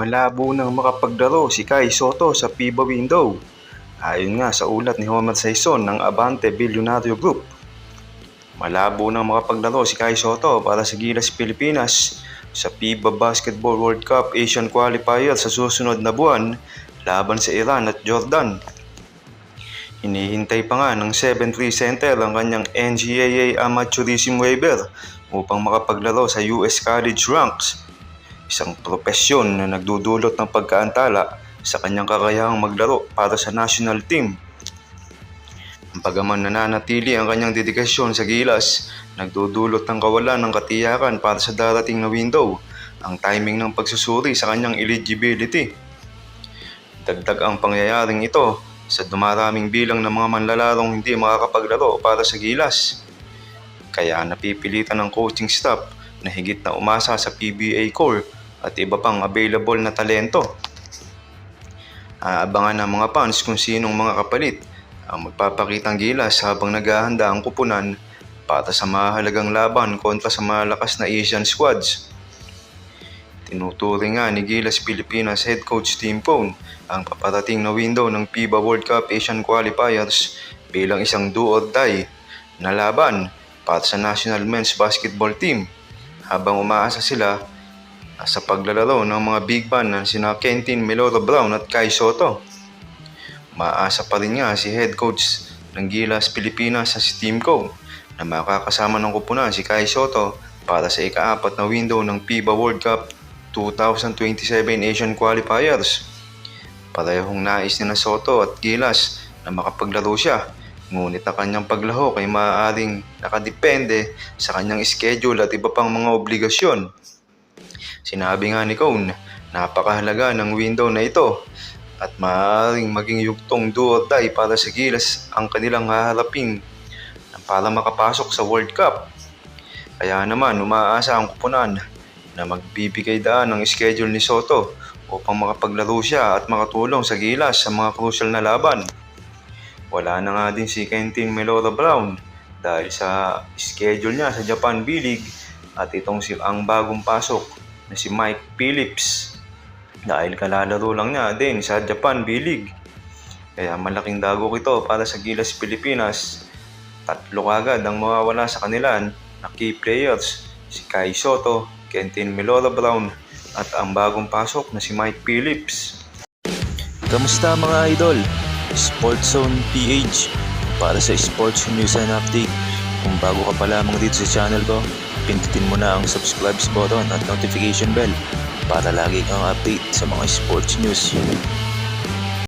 Malabo nang makapaglaro si Kai Sotto sa FIBA window. Ayon nga sa ulat ni Homer Saison ng Abante Bilyonaryo Group. Malabo nang makapaglaro si Kai Sotto para sa Gilas Pilipinas sa FIBA Basketball World Cup Asian Qualifier sa susunod na buwan laban sa Iran at Jordan. Hinihintay pa nga ng 7-3 center ang kanyang NCAA Amateurism waiver upang makapaglaro sa US College Ranks, isang propesyon na nagdudulot ng pagkaantala sa kanyang kakayahang maglaro para sa national team. Bagaman nananatili ang kanyang dedikasyon sa Gilas, nagdudulot ng kawalan ng katiyakan para sa darating na window ang timing ng pagsusuri sa kanyang eligibility. Dagdag ang pangyayaring ito sa dumaraming bilang ng mga manlalarong hindi makakapaglaro para sa Gilas. Kaya napipilitan ng coaching staff na higit na umasa sa PBA core at iba pang available na talento. Aabangan ng mga fans kung sinong mga kapalit ang magpapakitang Gilas habang naghahanda ang kupunan para sa mahalagang laban kontra sa malakas na Asian squads. Tinuturing nga ni Gilas Pilipinas head coach Tim Cone ang paparating na window ng FIBA World Cup Asian Qualifiers bilang isang do or die na laban para sa national men's basketball team, habang umaasa sila sa paglalaro ng mga big man na sina Kentin Meloro Brown at Kai Sotto. Maasa pa rin nga si head coach ng Gilas Pilipinas sa si Tim Cone na makakasama ng kupunan si Kai Sotto para sa ika-4 na window ng FIBA World Cup 2027 Asian Qualifiers. Parehong nais ni Sotto at Gilas na makapaglaro siya, ngunit ang kanyang paglahok ay maaaring nakadepende sa kanyang schedule at iba pang mga obligasyon. Sinabi nga ni Cone, napakahalaga ng window na ito at maaaring maging yugtong do or die para sa Gilas ang kanilang haharapin para makapasok sa World Cup. Kaya naman umaasa ang kupunan na magbibigay daan ng schedule ni Sotto upang makapaglaro siya at makatulong sa Gilas sa mga crucial na laban. Wala na nga din si Kentin Meloro Brown dahil sa schedule niya sa Japan B-League at itong ang bagong pasok na si Mike Phillips dahil kalalaro lang niya din sa Japan B-League. Kaya malaking dagok ito para sa Gilas Pilipinas. 3 agad ang mawawala sa kanila na key players, si Kai Sotto, Kentin Meloro Brown at ang bagong pasok na si Mike Phillips. Kamusta mga idol? Sports Zone PH para sa sports news and update. Kung bago ka pa lamang dito sa channel ko, pindutin mo na ang subscribe button at notification bell para lagi kang update sa mga sports news.